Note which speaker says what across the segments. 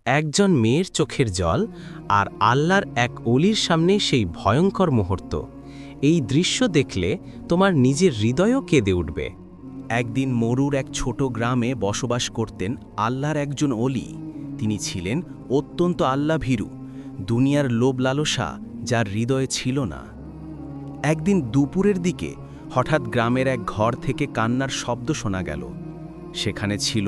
Speaker 1: একজন মেয়ের চোখের জল আর আল্লাহর এক অলির সামনে সেই ভয়ঙ্কর মুহূর্ত। এই দৃশ্য দেখলে তোমার নিজের হৃদয়ও কেঁদে উঠবে।
Speaker 2: একদিন মরুর এক ছোট গ্রামে বসবাস করতেন আল্লাহর একজন অলি। তিনি ছিলেন অত্যন্ত আল্লাভীরু, দুনিয়ার লোভ লালসা যার হৃদয়ে ছিল না। একদিন দুপুরের দিকে হঠাৎ গ্রামের এক ঘর থেকে কান্নার শব্দ শোনা গেল। সেখানে ছিল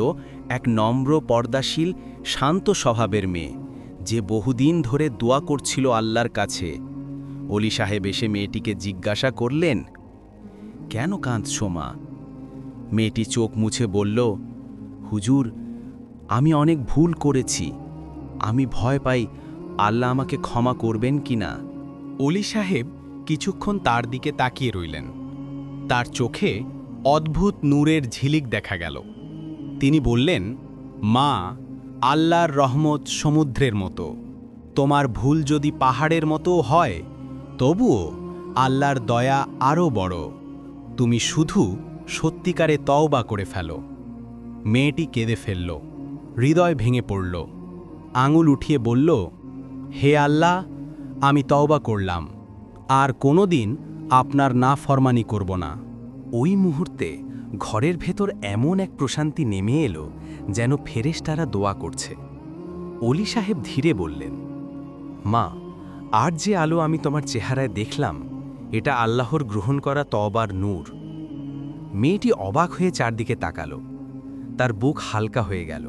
Speaker 2: এক নম্র, পর্দাশীল, শান্ত স্বভাবের মেয়ে, যে বহুদিন ধরে দোয়া করছিল আল্লাহর কাছে। অলি সাহেব এসে মেয়েটিকে জিজ্ঞাসা করলেন, কেন কাঁদছো মা? মেয়েটি চোখ মুছে বলল, হুজুর, আমি অনেক ভুল করেছি। আমি ভয় পাই আল্লাহ আমাকে ক্ষমা করবেন কিনা।
Speaker 3: অলি সাহেব কিছুক্ষণ তার দিকে তাকিয়ে রইলেন। তার চোখে অদ্ভুত নূরের ঝিলিক দেখা গেল। তিনি বললেন, মা, আল্লাহর রহমত সমুদ্রের মতো। তোমার ভুল যদি পাহাড়ের মতো হয়, তবুও আল্লাহর দয়া আরও বড়। তুমি শুধু সত্যিকারে তওবা করে ফেলো। মেয়েটি কেঁদে ফেলল, হৃদয় ভেঙে পড়ল, আঙুল উঠিয়ে বলল, হে আল্লাহ, আমি তওবা করলাম, আর কোনোদিন আপনার নাফরমানি করব না।
Speaker 1: ওই মুহূর্তে ঘরের ভেতর এমন এক প্রশান্তি নেমে এলো, যেন ফেরেশতারা দোয়া করছে। অলি সাহেব ধীরে বললেন, মা, আর যে আলো আমি তোমার চেহারায় দেখলাম, এটা আল্লাহর গ্রহণ করা তওবার নূর। মেয়েটি অবাক হয়ে চারদিকে তাকালো। তার বুক হালকা হয়ে গেল।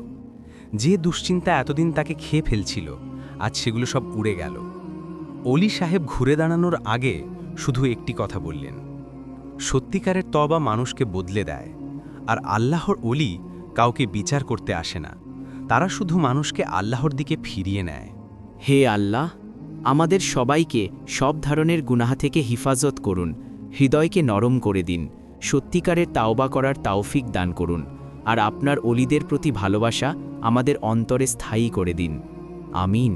Speaker 1: যে দুশ্চিন্তা এতদিন তাকে খেয়ে ফেলছিল, আজ সেগুলো সব উড়ে গেল। অলি সাহেব ঘুরে দাঁড়ানোর আগে শুধু একটি কথা বললেন, সত্যিকারের তওবা মানুষকে বদলে দেয়, আর আল্লাহর অলি কাউকে বিচার করতে আসে না, তারা শুধু মানুষকে আল্লাহর দিকে ফিরিয়ে নেয়।
Speaker 4: হে আল্লাহ, আমাদের সবাইকে সব ধরনের গুনাহ থেকে হিফাজত করুন, হৃদয়কে নরম করে দিন, সত্যিকারের তাওবা করার তাওফিক দান করুন, আর আপনার অলিদের প্রতি ভালোবাসা আমাদের অন্তরে স্থায়ী করে দিন। আমিন।